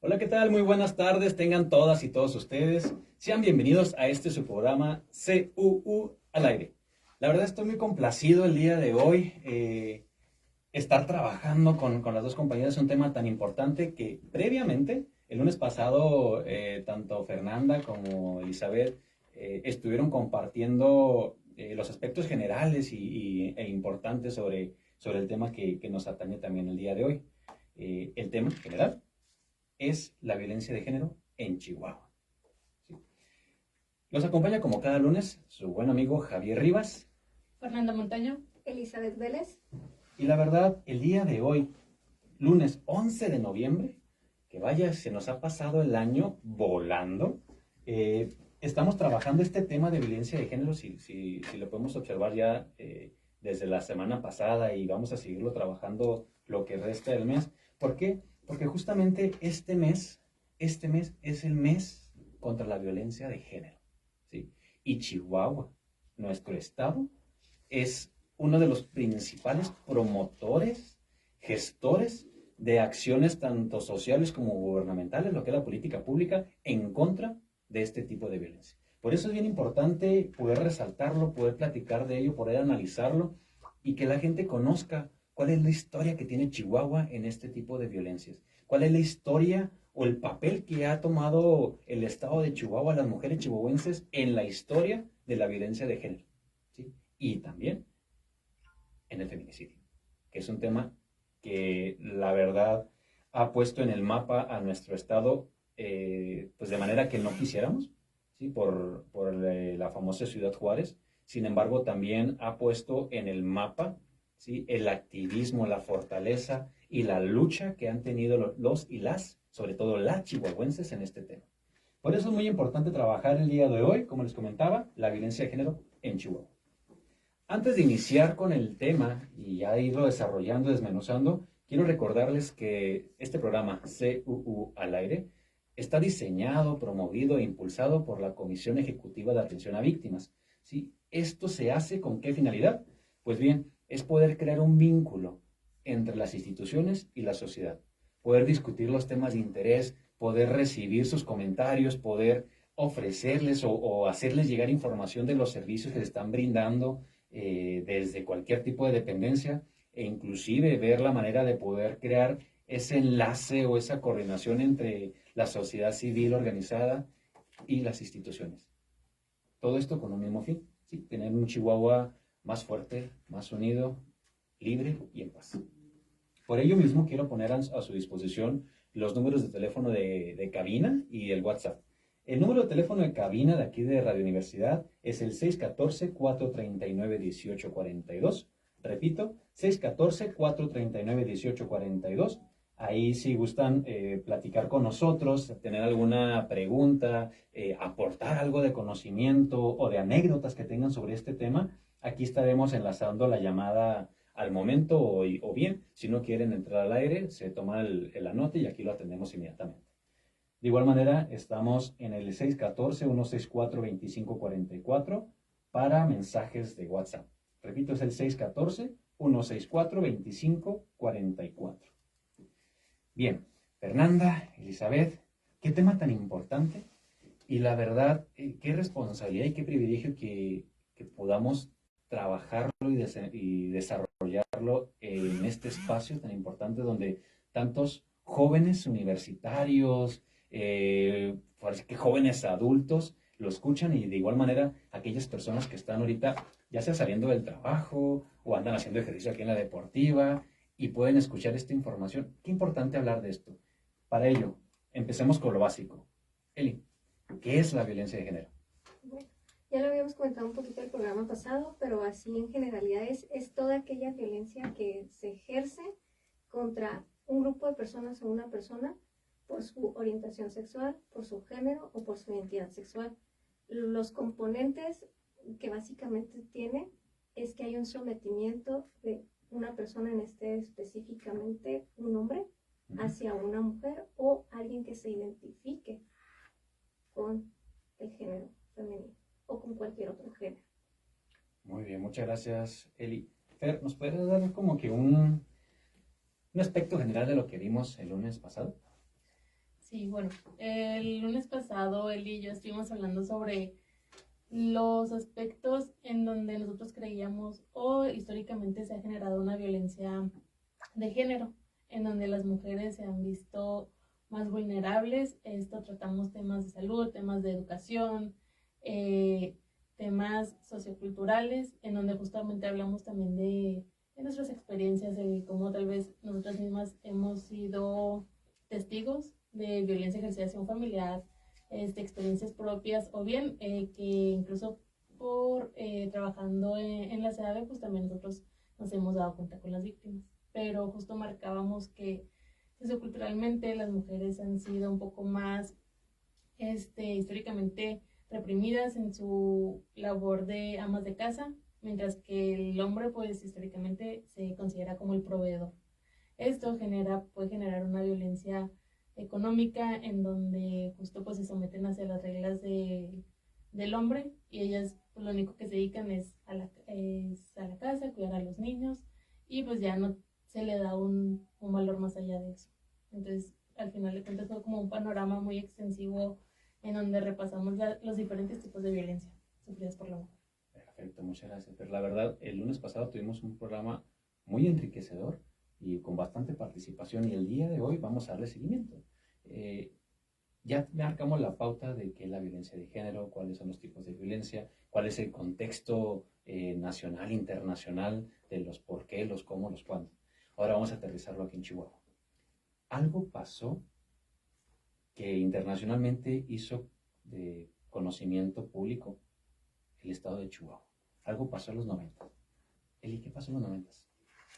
Hola, ¿qué tal? Muy buenas tardes, tengan todas y todos ustedes. Sean bienvenidos a este su programa CUU al aire. La verdad estoy muy complacido el día de hoy. Estar trabajando con las dos compañeras es un tema tan importante que previamente, el lunes pasado, tanto Fernanda como Elizabeth estuvieron compartiendo los aspectos generales e importantes sobre el tema que nos atañe también el día de hoy. El tema general es la violencia de género en Chihuahua. ¿Sí? Los acompaña como cada lunes su buen amigo Javier Rivas. Fernanda Montaño. Elizabeth Vélez. Y la verdad, el día de hoy, lunes 11 de noviembre, que vaya, se nos ha pasado el año volando. Estamos trabajando este tema de violencia de género, si lo podemos observar ya desde la semana pasada y vamos a seguirlo trabajando lo que resta del mes. ¿Por qué? Porque justamente este mes es el mes contra la violencia de género. ¿Sí? Y Chihuahua, nuestro estado, es uno de los principales promotores, gestores de acciones tanto sociales como gubernamentales, lo que es la política pública, en contra de este tipo de violencia. Por eso es bien importante poder resaltarlo, poder platicar de ello, poder analizarlo y que la gente conozca cuál es la historia que tiene Chihuahua en este tipo de violencias. Cuál es la historia o el papel que ha tomado el estado de Chihuahua, las mujeres chihuahuenses, en la historia de la violencia de género. ¿Sí? Y también en el feminicidio, que es un tema que la verdad ha puesto en el mapa a nuestro estado, pues de manera que no quisiéramos, ¿sí? por la famosa Ciudad Juárez. Sin embargo, también ha puesto en el mapa, ¿sí? el activismo, la fortaleza y la lucha que han tenido los y las, sobre todo las chihuahuenses, en este tema. Por eso es muy importante trabajar el día de hoy, como les comentaba, la violencia de género en Chihuahua. Antes de iniciar con el tema y ya irlo desarrollando, desmenuzando, quiero recordarles que este programa CUU al aire está diseñado, promovido e impulsado por la Comisión Ejecutiva de Atención a Víctimas. ¿Sí? ¿Esto se hace con qué finalidad? Pues bien, es poder crear un vínculo entre las instituciones y la sociedad, poder discutir los temas de interés, poder recibir sus comentarios, poder ofrecerles o hacerles llegar información de los servicios que se están brindando desde cualquier tipo de dependencia e inclusive ver la manera de poder crear ese enlace o esa coordinación entre la sociedad civil organizada y las instituciones. Todo esto con un mismo fin, ¿sí? Tener un Chihuahua más fuerte, más unido, libre y en paz. Por ello mismo quiero poner a su disposición los números de teléfono de cabina y el WhatsApp. El número de teléfono de cabina de aquí de Radio Universidad es el 614-439-1842. Repito, 614-439-1842. Ahí si gustan platicar con nosotros, tener alguna pregunta, aportar algo de conocimiento o de anécdotas que tengan sobre este tema, aquí estaremos enlazando la llamada al momento o bien, si no quieren entrar al aire, se toma la nota y aquí lo atendemos inmediatamente. De igual manera, estamos en el 614-164-2544 para mensajes de WhatsApp. Repito, es el 614-164-2544. Bien, Fernanda, Elizabeth, qué tema tan importante y la verdad, qué responsabilidad y qué privilegio que podamos trabajarlo y desarrollarlo en este espacio tan importante donde tantos jóvenes universitarios, parece que jóvenes adultos lo escuchan y de igual manera aquellas personas que están ahorita ya sea saliendo del trabajo o andan haciendo ejercicio aquí en la deportiva y pueden escuchar esta información. Qué importante hablar de esto. Para ello, empecemos con lo básico. Eli, ¿qué es la violencia de género? Bueno, ya lo habíamos comentado un poquito el programa pasado, pero así en generalidad es toda aquella violencia que se ejerce contra un grupo de personas o una persona por su orientación sexual, por su género o por su identidad sexual. Los componentes que básicamente tiene es que hay un sometimiento de una persona, en este específicamente un hombre, hacia una mujer o alguien que se identifique con el género femenino o con cualquier otro género. Muy bien, muchas gracias, Eli. Fer, ¿nos puedes dar como que un aspecto general de lo que vimos el lunes pasado? Sí, bueno, el lunes pasado él y yo estuvimos hablando sobre los aspectos en donde nosotros creíamos o históricamente se ha generado una violencia de género, en donde las mujeres se han visto más vulnerables. Esto tratamos temas de salud, temas de educación, eh, temas socioculturales, en donde justamente hablamos también de nuestras experiencias, de cómo tal vez nosotras mismas hemos sido testigos de violencia ejercida hacia un familiar, experiencias propias, o bien que incluso por trabajando en la SEAVE, pues también nosotros nos hemos dado cuenta con las víctimas. Pero justo marcábamos que socioculturalmente las mujeres han sido un poco más históricamente reprimidas en su labor de amas de casa, mientras que el hombre pues históricamente se considera como el proveedor. Esto puede generar una violencia económica en donde justo pues se someten hacia las reglas del hombre, y ellas pues, lo único que se dedican es a la casa, cuidar a los niños, y pues ya no se le da un valor más allá de eso. Entonces, al final de cuentas fue como un panorama muy extensivo en donde repasamos los diferentes tipos de violencia sufridas por la mujer. Perfecto, muchas gracias. Pero la verdad, el lunes pasado tuvimos un programa muy enriquecedor y con bastante participación, y el día de hoy vamos a darle seguimiento. Ya marcamos la pauta de qué es la violencia de género, cuáles son los tipos de violencia, cuál es el contexto nacional, internacional, de los por qué, los cómo, los cuándo. Ahora vamos a aterrizarlo aquí en Chihuahua. Algo pasó que internacionalmente hizo de conocimiento público el estado de Chihuahua. Algo pasó en los 90. Eli, ¿qué pasó en los 90?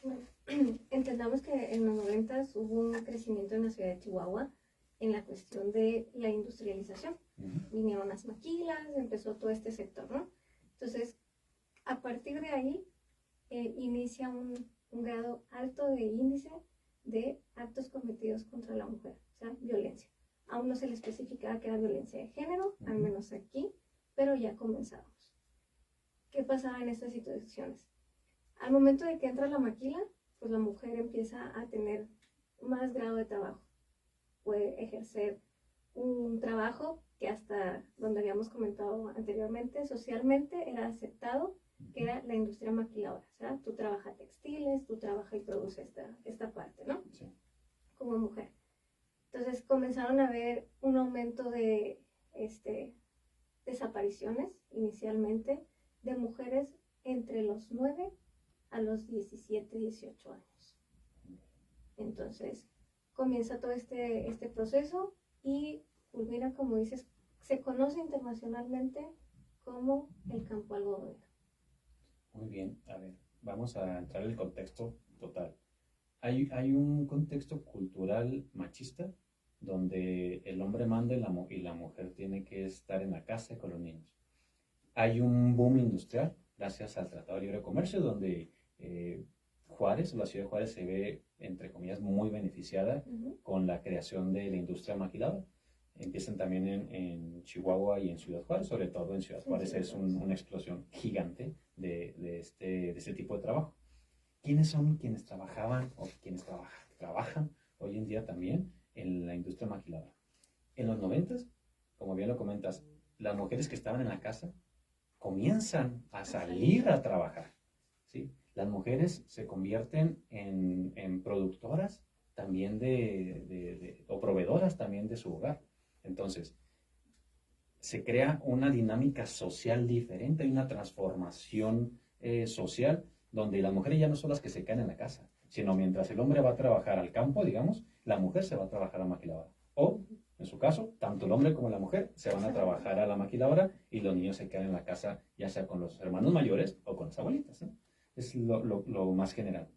Bueno, entendamos que en los 90 hubo un crecimiento en la ciudad de Chihuahua en la cuestión de la industrialización. Vinieron las maquilas, empezó todo este sector, ¿no? Entonces, a partir de ahí, inicia un grado alto de índice de actos cometidos contra la mujer, o sea, violencia. Aún no se le especificaba que era violencia de género, al menos aquí, pero ya comenzamos. ¿Qué pasaba en estas situaciones? Al momento de que entra la maquila, pues la mujer empieza a tener más grado de trabajo. Puede ejercer un trabajo que hasta donde habíamos comentado anteriormente, socialmente era aceptado, que era la industria maquiladora. O sea, tú trabajas textiles, tú trabajas y produces esta parte, ¿no? Sí. Como mujer. Entonces comenzaron a haber un aumento de desapariciones inicialmente de mujeres entre los 9 a los 17, 18 años. Entonces comienza todo este proceso y culmina, como dices, se conoce internacionalmente como el campo algodonero. Muy bien, a ver, vamos a entrar en el contexto total. Hay un contexto cultural machista donde el hombre manda y la mujer tiene que estar en la casa con los niños. Hay un boom industrial gracias al Tratado de Libre Comercio donde Juárez, la ciudad de Juárez se ve, entre comillas, muy beneficiada con la creación de la industria maquiladora. Empiezan también en Chihuahua y en Ciudad Juárez, sobre todo en Ciudad Juárez es una explosión gigante de este tipo de trabajo. ¿Quiénes son quienes trabajaban o quienes trabajan hoy en día también en la industria maquiladora? En los 90, como bien lo comentas, las mujeres que estaban en la casa comienzan a salir a trabajar, ¿sí? Las mujeres se convierten en productoras también o proveedoras también de su hogar. Entonces, se crea una dinámica social diferente, hay una transformación social donde las mujeres ya no son las que se quedan en la casa, sino mientras el hombre va a trabajar al campo, digamos, la mujer se va a trabajar a la maquiladora. O, en su caso, tanto el hombre como la mujer se van a trabajar a la maquiladora y los niños se quedan en la casa, ya sea con los hermanos mayores o con las abuelitas, ¿no? Es lo más general.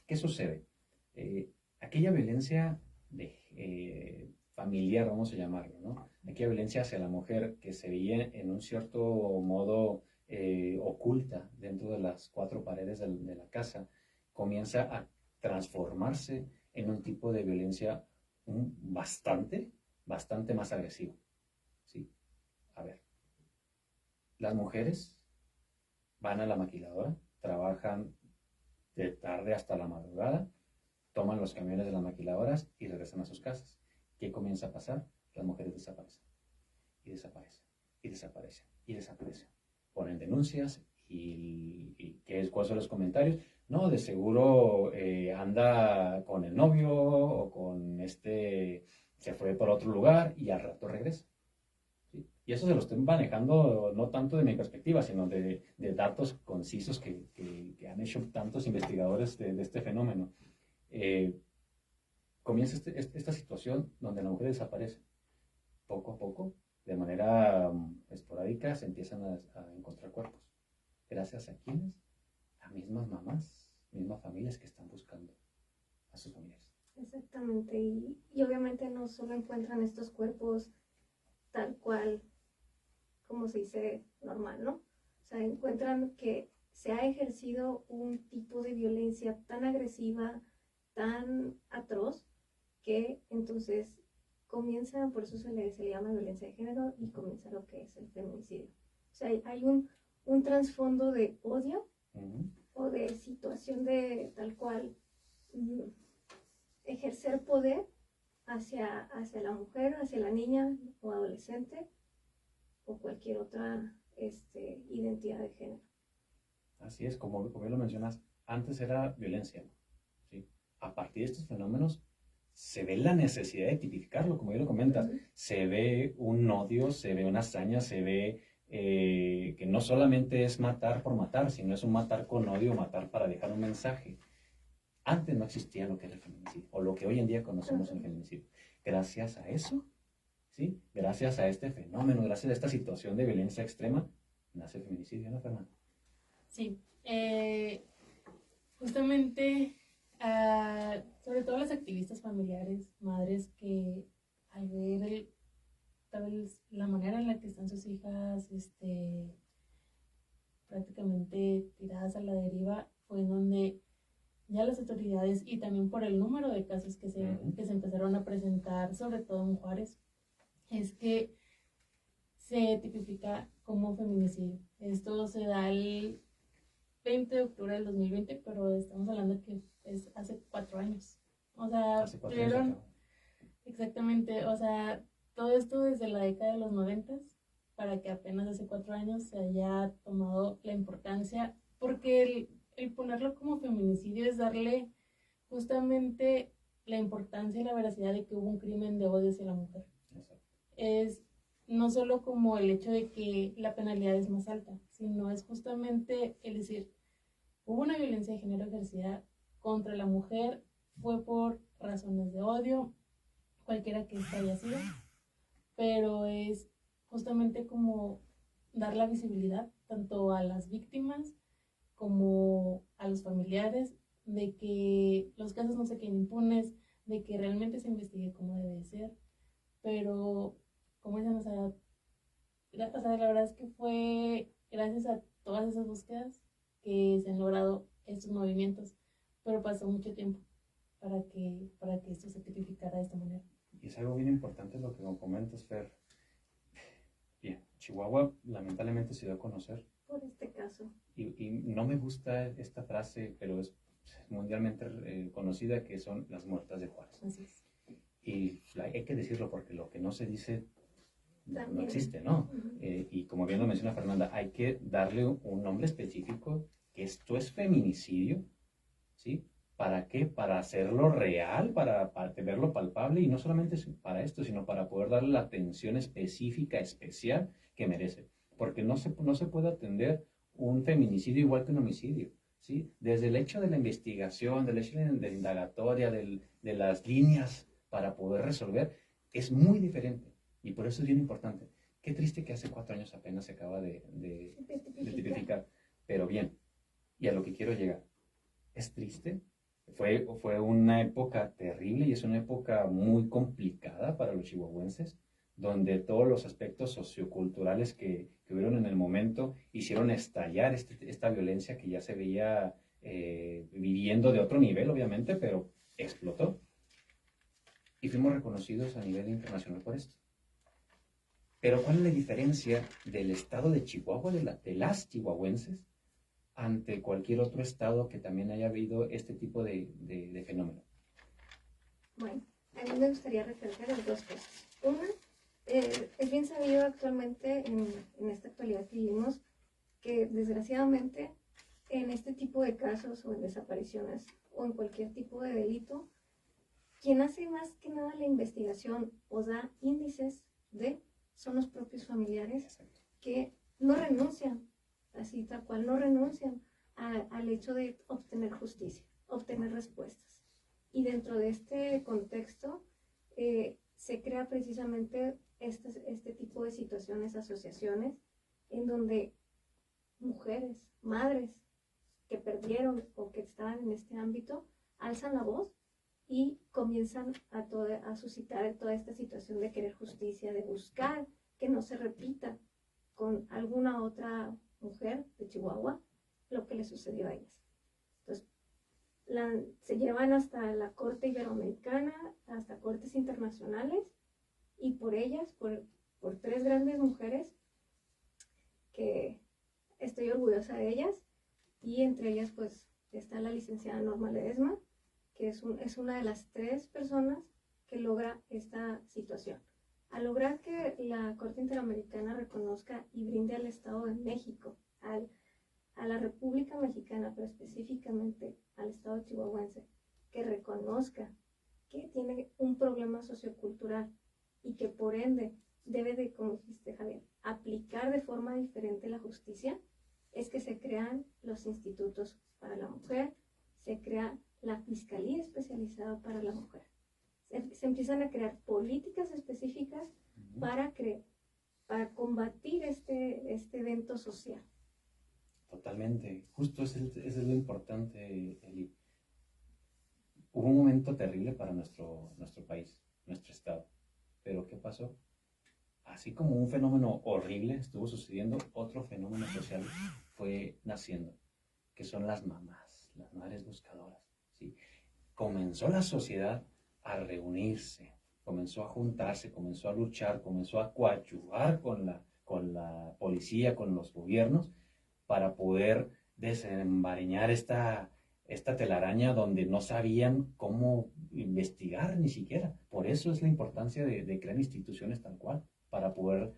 ¿Qué sucede? Aquella violencia familiar, vamos a llamarlo, ¿no? Aquella violencia hacia la mujer que se veía en un cierto modo oculta dentro de las cuatro paredes de la casa, comienza a transformarse en un tipo de violencia bastante más agresivo. ¿Sí? A ver, las mujeres van a la maquiladora, trabajan de tarde hasta la madrugada, toman los camiones de las maquiladoras y regresan a sus casas. ¿qué comienza a pasar? Las mujeres desaparecen, y desaparecen, y desaparecen, y desaparecen. Ponen denuncias, ¿cuáles son los comentarios? No, de seguro anda con el novio, o con se fue por otro lugar, y al rato regresa. ¿Sí? Y eso se lo estoy manejando no tanto de mi perspectiva, sino de datos concisos que han hecho tantos investigadores de este fenómeno. Comienza esta situación donde la mujer desaparece. Poco a poco, de manera esporádica, se empiezan a encontrar cuerpos. ¿Gracias a quiénes? A mismas mamás, mismas familias que están buscando a sus familiares. Exactamente, y obviamente no solo encuentran estos cuerpos tal cual, como se dice, normal, ¿no? O sea, encuentran que se ha ejercido un tipo de violencia tan agresiva, tan atroz, que entonces comienza, por eso se le llama violencia de género, y comienza lo que es el feminicidio. O sea, hay un trasfondo de odio o de situación de tal cual ejercer poder hacia la mujer, hacia la niña o adolescente o cualquier otra identidad de género. Así es, como bien lo mencionas, antes era violencia, ¿sí? A partir de estos fenómenos se ve la necesidad de tipificarlo, como bien lo comentas. Se ve un odio, se ve una hazaña, se ve que no solamente es matar por matar, sino es un matar con odio, matar para dejar un mensaje. Antes no existía lo que era el feminicidio, o lo que hoy en día conocemos el feminicidio. Gracias a eso, ¿sí? Gracias a este fenómeno, gracias a esta situación de violencia extrema, nace el feminicidio, ¿no, Fernanda? Sí, justamente, sobre todo las activistas familiares, madres que al ver tal vez la manera en la que están sus hijas prácticamente tiradas a la deriva, fue en donde ya las autoridades, y también por el número de casos que se empezaron a presentar, sobre todo en Juárez, es que se tipifica como feminicidio. Esto se da el 20 de octubre del 2020, pero estamos hablando que es hace 4 años. O sea, tuvieron exactamente, o sea, todo esto desde la década de los 90, para que apenas hace 4 años se haya tomado la importancia, porque el ponerlo como feminicidio es darle justamente la importancia y la veracidad de que hubo un crimen de odio hacia la mujer. Exacto. Es no solo como el hecho de que la penalidad es más alta, sino es justamente el decir, hubo una violencia de género ejercida contra la mujer, fue por razones de odio, cualquiera que esta haya sido, pero es justamente como dar la visibilidad tanto a las víctimas como a los familiares, de que los casos no se queden impunes, de que realmente se investigue como debe ser, pero como dicen, o sea, la verdad es que fue gracias a todas esas búsquedas que se han logrado estos movimientos, pero pasó mucho tiempo para que esto se tipificara de esta manera. Y es algo bien importante lo que comentas, Fer. Bien, Chihuahua lamentablemente se dio a conocer. Por este caso. Y no me gusta esta frase, pero es mundialmente conocida, que son las muertas de Juárez. Así es. Y hay que decirlo porque lo que no se dice no También. existe, ¿no? Y como bien lo menciona Fernanda, hay que darle un nombre específico, que esto es feminicidio, ¿sí? ¿Para qué? Para hacerlo real, para verlo palpable, y no solamente para esto, sino para poder darle la atención específica, especial que merece. Porque no se puede atender un feminicidio igual que un homicidio, ¿sí? Desde el hecho de la investigación, del hecho de la indagatoria, de las líneas para poder resolver, es muy diferente. Y por eso es bien importante. Qué triste que hace 4 años apenas se acaba de tipificar. Pero bien, y a lo que quiero llegar. Es triste. Fue una época terrible, y es una época muy complicada para los chihuahuenses, donde todos los aspectos socioculturales que hubieron en el momento hicieron estallar esta violencia que ya se veía viviendo de otro nivel, obviamente, pero explotó. Y fuimos reconocidos a nivel internacional por esto. Pero ¿cuál es la diferencia del estado de Chihuahua, de las chihuahuenses, ante cualquier otro estado que también haya habido este tipo de fenómeno? Bueno, a mí me gustaría recalcar en dos cosas. Una, es bien sabido actualmente, en esta actualidad que vivimos, que desgraciadamente en este tipo de casos o en desapariciones o en cualquier tipo de delito, quien hace más que nada la investigación o da índices son los propios familiares que no renuncian, así tal cual, no renuncian al hecho de obtener justicia, obtener respuestas. Y dentro de este contexto se crea precisamente este tipo de situaciones, asociaciones, en donde mujeres, madres que perdieron o que estaban en este ámbito, alzan la voz y comienzan a suscitar toda esta situación de querer justicia, de buscar que no se repita con alguna otra mujer de Chihuahua lo que le sucedió a ellas. Entonces, se llevan hasta la Corte Iberoamericana, hasta cortes internacionales, y por ellas, por tres grandes mujeres, que estoy orgullosa de ellas, y entre ellas pues está la licenciada Norma Ledesma, que es una de las tres personas que logra esta situación. Al lograr que la Corte Interamericana reconozca y brinde al Estado de México, a la República Mexicana, pero específicamente al Estado chihuahuense, que reconozca que tiene un problema sociocultural y que por ende debe de, como dijiste Javier, aplicar de forma diferente la justicia, es que se crean los institutos para la mujer, se crea la Fiscalía Especializada para la Mujer. Se empiezan a crear políticas específicas para combatir este evento social. Totalmente. Justo eso es lo importante, Eli. Hubo un momento terrible para nuestro país, nuestro estado. Pero ¿qué pasó? Así como un fenómeno horrible estuvo sucediendo, otro fenómeno social fue naciendo, que son las madres buscadoras, ¿sí? Comenzó la sociedad a reunirse, comenzó a juntarse, comenzó a luchar, comenzó a coadyuvar con la policía, con los gobiernos, para poder desembarañar esta telaraña donde no sabían cómo investigar ni siquiera. Por eso es la importancia de crear instituciones tal cual, para poder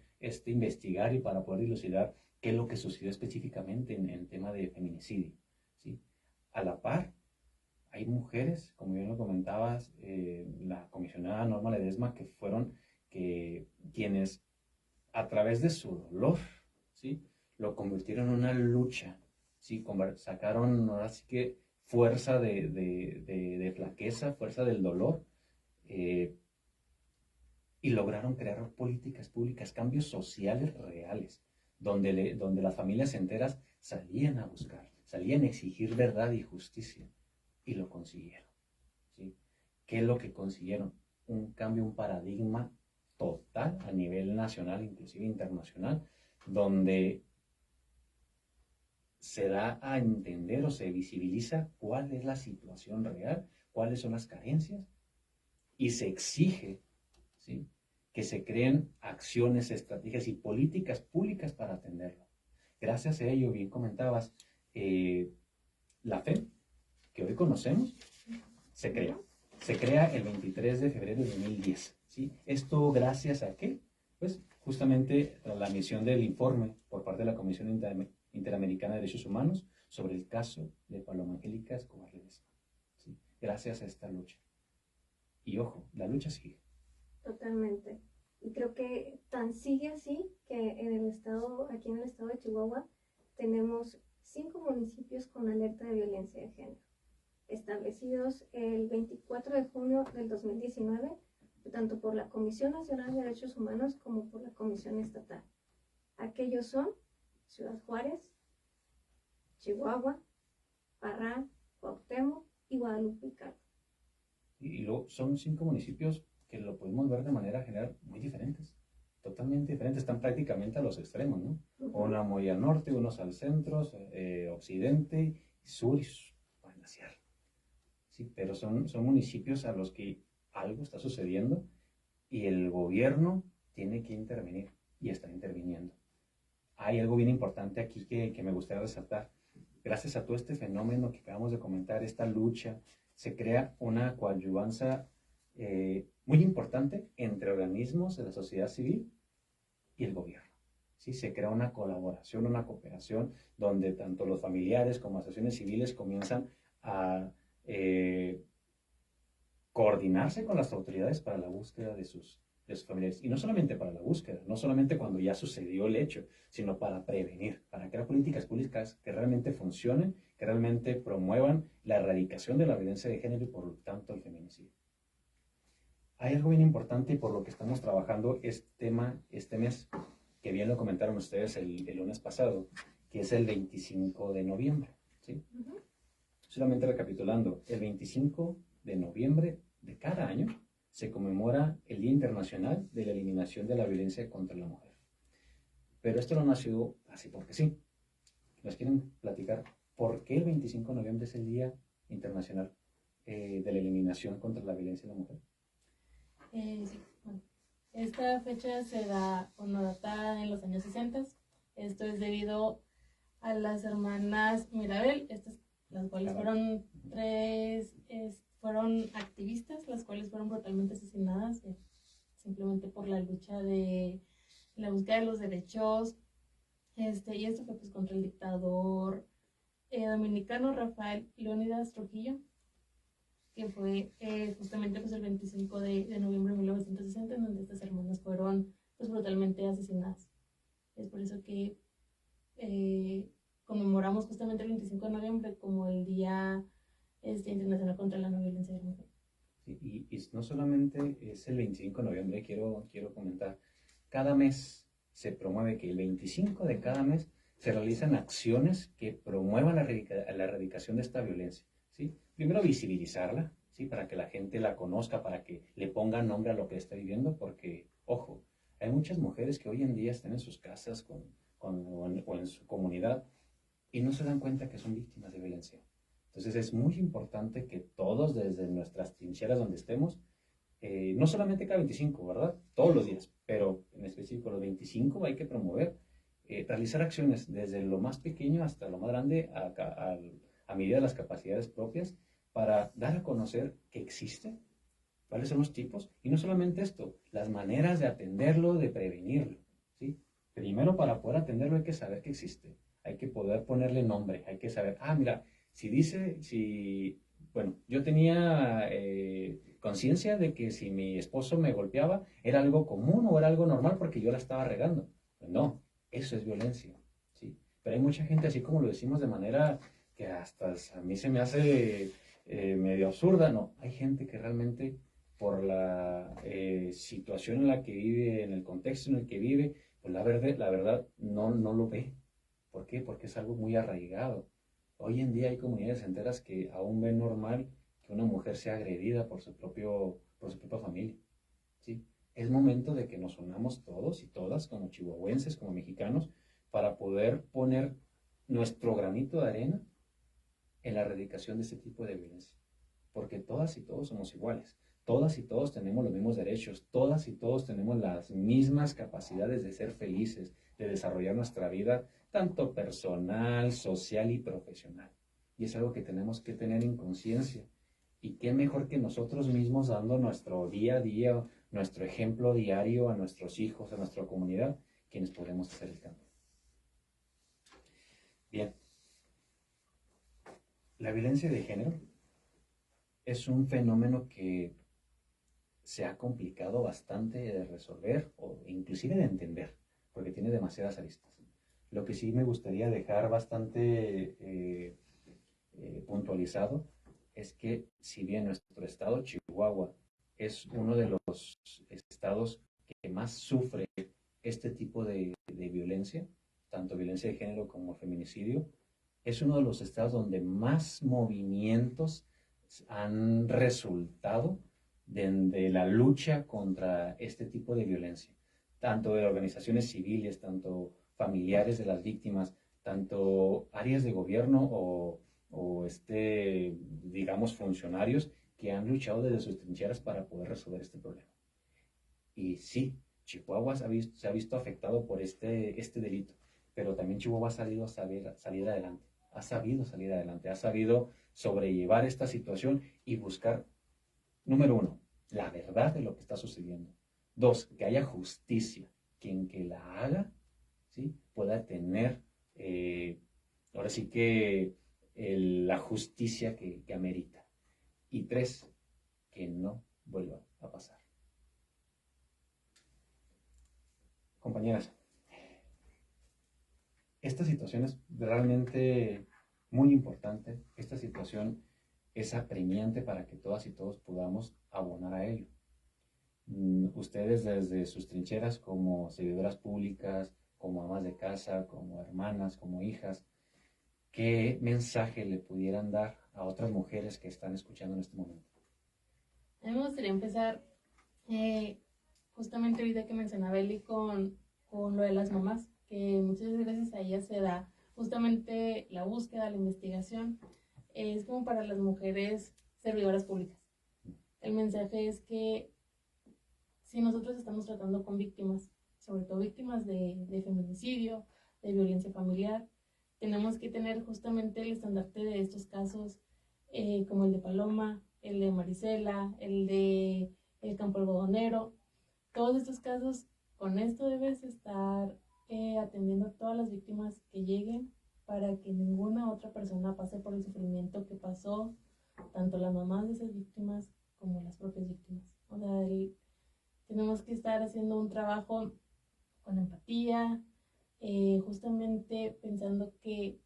investigar y para poder dilucidar qué es lo que sucedió específicamente en el tema de feminicidio, ¿sí? A la par, hay mujeres, como bien lo comentabas, la comisionada Norma Ledesma, que fueron quienes a través de su dolor, ¿sí?, lo convirtieron en una lucha, ¿sí? Sacaron ahora sí que fuerza de flaqueza, fuerza del dolor, y lograron crear políticas públicas, cambios sociales reales, donde las familias enteras salían a buscar, salían a exigir verdad y justicia, y lo consiguieron, ¿sí? ¿Qué es lo que consiguieron? Un cambio, un paradigma total a nivel nacional, inclusive internacional, donde se da a entender o se visibiliza cuál es la situación real, cuáles son las carencias, y se exige, ¿sí?, que se creen acciones, estrategias y políticas públicas para atenderlo. Gracias a ello, bien comentabas, la FEM, que hoy conocemos, se crea el 23 de febrero de 2010, ¿sí? Esto gracias a qué? Pues justamente a la emisión del informe por parte de la Comisión Interamericana de Derechos Humanos sobre el caso de Paloma Angélica Escobar Ledesma, ¿sí? Gracias a esta lucha. Y ojo, la lucha sigue. Totalmente. Y creo que tan sigue así que aquí en el estado de Chihuahua, tenemos 5 municipios con alerta de violencia de género, establecidos el 24 de junio del 2019, tanto por la Comisión Nacional de Derechos Humanos como por la Comisión Estatal. Aquellos son Ciudad Juárez, Chihuahua, Parral, Cuauhtémoc y Guadalupe Calvo. Y luego son 5 municipios que lo podemos ver de manera general muy diferentes, totalmente diferentes, están prácticamente a los extremos, ¿no? Una muy al norte, unos al centro, occidente, sur y glaciar. Sí, pero son municipios a los que algo está sucediendo y el gobierno tiene que intervenir y está interviniendo. Hay algo bien importante aquí que me gustaría resaltar. Gracias a todo este fenómeno que acabamos de comentar, esta lucha, se crea una coadyuvanza muy importante entre organismos de la sociedad civil y el gobierno. ¿Sí? Se crea una colaboración, una cooperación, donde tanto los familiares como asociaciones civiles comienzan a coordinarse con las autoridades para la búsqueda de sus familiares. Y no solamente para la búsqueda, no solamente cuando ya sucedió el hecho, sino para prevenir, para crear políticas públicas que realmente funcionen, que realmente promuevan la erradicación de la violencia de género y por lo tanto el feminicidio. Hay algo bien importante y por lo que estamos trabajando este mes, que bien lo comentaron ustedes el lunes pasado, que es el 25 de noviembre. ¿Sí? Solamente recapitulando, el 25 de noviembre de cada año se conmemora el Día Internacional de la Eliminación de la Violencia contra la Mujer. Pero esto no nació así porque sí. ¿Nos quieren platicar por qué el 25 de noviembre es el Día Internacional de la Eliminación contra la Violencia de la Mujer? Sí, bueno, esta fecha se da o data en los años 60. Esto es debido a las hermanas Mirabel, las cuales fueron fueron activistas, las cuales fueron brutalmente asesinadas simplemente por la lucha de la búsqueda de los derechos, y esto fue pues contra el dictador dominicano Rafael Leónidas Trujillo, que fue justamente pues el 25 de noviembre de 1960, en donde estas hermanas fueron pues brutalmente asesinadas. Es por eso que conmemoramos justamente el 25 de noviembre como el Día Internacional contra la No Violencia de la Mujer. Sí, y no solamente es el 25 de noviembre, quiero comentar, cada mes se promueve que el 25 de cada mes se realizan acciones que promuevan la erradicación de esta violencia. ¿Sí? Primero visibilizarla, ¿sí? Para que la gente la conozca, para que le ponga nombre a lo que está viviendo, porque, ojo, hay muchas mujeres que hoy en día están en sus casas o en su comunidad y no se dan cuenta que son víctimas de violencia. Entonces es muy importante que todos desde nuestras trincheras donde estemos, no solamente cada 25, ¿verdad? Todos los días, pero en específico los 25 hay que promover, realizar acciones desde lo más pequeño hasta lo más grande a medida de las capacidades propias para dar a conocer que existe, cuáles son los tipos, y no solamente esto, las maneras de atenderlo, de prevenirlo, ¿sí? Primero, para poder atenderlo hay que saber que existe, hay que poder ponerle nombre, hay que saber, mira, bueno, yo tenía conciencia de que si mi esposo me golpeaba era algo común o era algo normal porque yo la estaba regando. Pues no, eso es violencia, ¿sí? Pero hay mucha gente, así como lo decimos de manera que hasta a mí se me hace medio absurda, no, hay gente que realmente por la situación en la que vive, en el contexto en el que vive, pues la verdad no lo ve. ¿Por qué? Porque es algo muy arraigado. Hoy en día hay comunidades enteras que aún ven normal que una mujer sea agredida por su propia familia, ¿sí? Es momento de que nos unamos todos y todas, como chihuahuenses, como mexicanos, para poder poner nuestro granito de arena en la erradicación de este tipo de violencia. Porque todas y todos somos iguales, todas y todos tenemos los mismos derechos, todas y todos tenemos las mismas capacidades de ser felices, de desarrollar nuestra vida, tanto personal, social y profesional. Y es algo que tenemos que tener en conciencia. Y qué mejor que nosotros mismos dando nuestro día a día, nuestro ejemplo diario a nuestros hijos, a nuestra comunidad, quienes podemos hacer el cambio. Bien. La violencia de género es un fenómeno que se ha complicado bastante de resolver o inclusive de entender, porque tiene demasiadas aristas. Lo que sí me gustaría dejar bastante puntualizado es que si bien nuestro estado, Chihuahua, es uno de los estados que más sufre este tipo de violencia, tanto violencia de género como feminicidio, es uno de los estados donde más movimientos han resultado de la lucha contra este tipo de violencia, tanto de organizaciones civiles, tanto familiares de las víctimas, tanto áreas de gobierno o digamos, funcionarios que han luchado desde sus trincheras para poder resolver este problema. Y sí, Chihuahua se ha visto afectado por este delito, pero también Chihuahua ha sabido salir adelante, ha sabido sobrellevar esta situación y buscar, número uno, la verdad de lo que está sucediendo. 2, que haya justicia. Quien que la haga, ¿sí? Pueda tener, ahora sí que, la justicia que amerita. Y 3, que no vuelva a pasar. Compañeras, esta situación es realmente muy importante. Esta situación es apremiante para que todas y todos podamos abonar a ello. Ustedes desde sus trincheras como servidoras públicas, como amas de casa, como hermanas, como hijas, ¿qué mensaje le pudieran dar a otras mujeres que están escuchando en este momento? A mí me gustaría empezar justamente ahorita que mencionaba Eli con lo de las mamás, que muchas veces a ellas se da justamente la búsqueda, la investigación, es como para las mujeres servidoras públicas. El mensaje es que si nosotros estamos tratando con víctimas, sobre todo víctimas de feminicidio, de violencia familiar, tenemos que tener justamente el estandarte de estos casos, como el de Paloma, el de Marisela, el de El Campo Algodonero. Todos estos casos, con esto debes estar atendiendo a todas las víctimas que lleguen para que ninguna otra persona pase por el sufrimiento que pasó tanto las mamás de esas víctimas como las propias víctimas. O sea, tenemos que estar haciendo un trabajo con empatía, justamente pensando que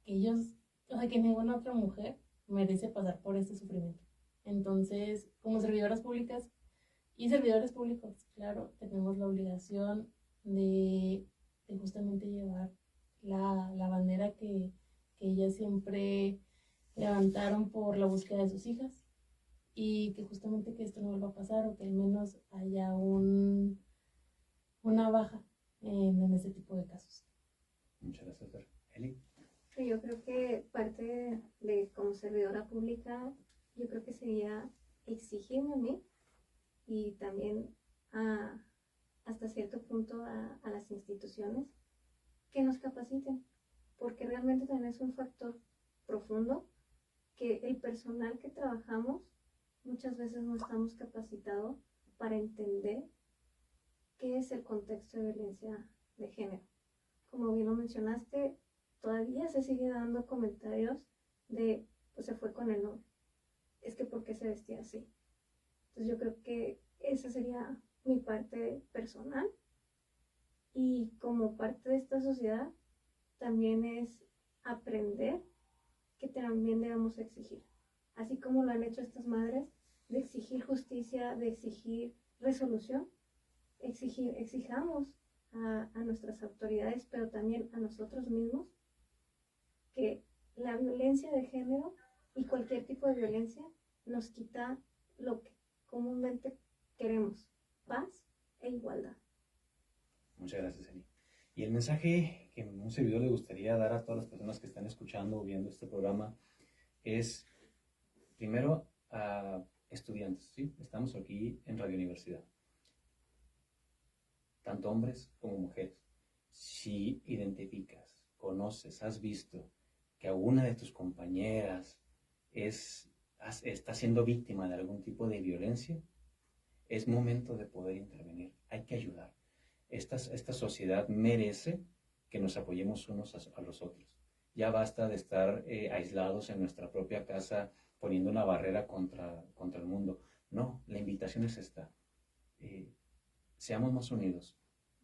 ellos, o sea, que ninguna otra mujer merece pasar por este sufrimiento. Entonces, como servidoras públicas y servidores públicos, claro, tenemos la obligación de justamente llevar la bandera que ellas siempre levantaron por la búsqueda de sus hijas, y que justamente que esto no vuelva a pasar, o que al menos haya una baja en este tipo de casos. Muchas gracias, Fer. Eli. Yo creo que parte de como servidora pública, yo creo que sería exigirme a mí y también hasta cierto punto a las instituciones que nos capaciten, porque realmente también es un factor profundo que el personal que trabajamos muchas veces no estamos capacitados para entender qué es el contexto de violencia de género. Como bien lo mencionaste, todavía se sigue dando comentarios de, pues se fue con el novio, es que ¿por qué se vestía así? Entonces yo creo que esa sería mi parte personal, y como parte de esta sociedad también es aprender que también debemos exigir, así como lo han hecho estas madres, de exigir justicia, de exigir resolución. Exijamos a nuestras autoridades, pero también a nosotros mismos, que la violencia de género y cualquier tipo de violencia nos quita lo que comúnmente queremos: paz e igualdad. Muchas gracias, Eli. Y el mensaje que un servidor le gustaría dar a todas las personas que están escuchando o viendo este programa es, primero, a estudiantes, ¿sí? Estamos aquí en Radio Universidad. Tanto hombres como mujeres. Si identificas, conoces, has visto que alguna de tus compañeras está siendo víctima de algún tipo de violencia, es momento de poder intervenir. Hay que ayudar. Esta sociedad merece que nos apoyemos unos a los otros. Ya basta de estar aislados en nuestra propia casa, poniendo una barrera contra el mundo. No, la invitación es esta. Seamos más unidos.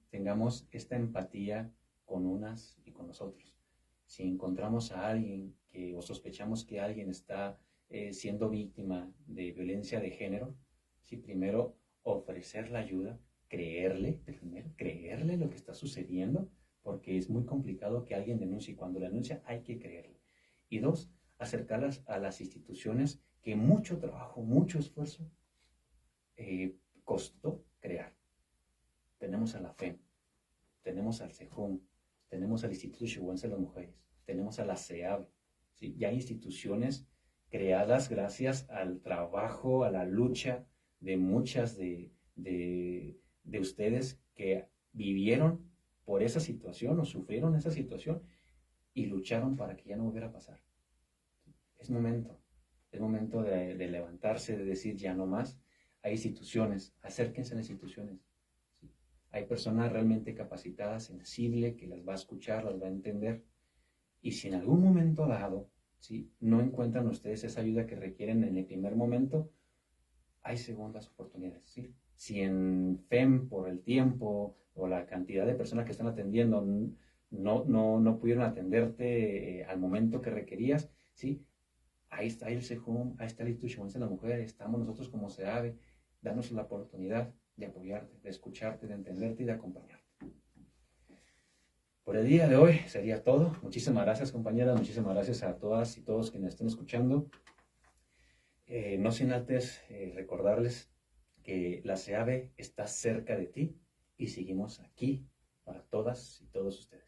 Tengamos esta empatía con unas y con los otros. Si encontramos a alguien o sospechamos que alguien está siendo víctima de violencia de género, sí, primero ofrecer la ayuda, creerle lo que está sucediendo, porque es muy complicado que alguien denuncie. Cuando denuncia hay que creerle. Y 2, acercarlas a las instituciones que mucho trabajo, mucho esfuerzo costó crear. Tenemos a la FEM, tenemos al CEJUM, tenemos al Instituto Chihuahuense de las Mujeres, tenemos a la CEAB, ¿sí? Ya hay instituciones creadas gracias al trabajo, a la lucha de muchas de ustedes que vivieron por esa situación o sufrieron esa situación y lucharon para que ya no volviera a pasar. Es momento de levantarse, de decir ya no más. hay instituciones, acérquense a las instituciones. ¿Sí? Hay personas realmente capacitadas, sensibles, que las va a escuchar, las va a entender. Y si en algún momento dado, ¿sí?, no encuentran ustedes esa ayuda que requieren en el primer momento, hay segundas oportunidades. ¿Sí? Si en FEM, por el tiempo o la cantidad de personas que están atendiendo, no pudieron atenderte al momento que requerías, ¿sí?, ahí está el SEJUM, ahí está el Instituto de la Mujer, estamos nosotros como SEAVE, danos la oportunidad de apoyarte, de escucharte, de entenderte y de acompañarte. Por el día de hoy sería todo. Muchísimas gracias, compañeras, muchísimas gracias a todas y todos quienes estén escuchando. No sin antes recordarles que la SEAVE está cerca de ti y seguimos aquí para todas y todos ustedes.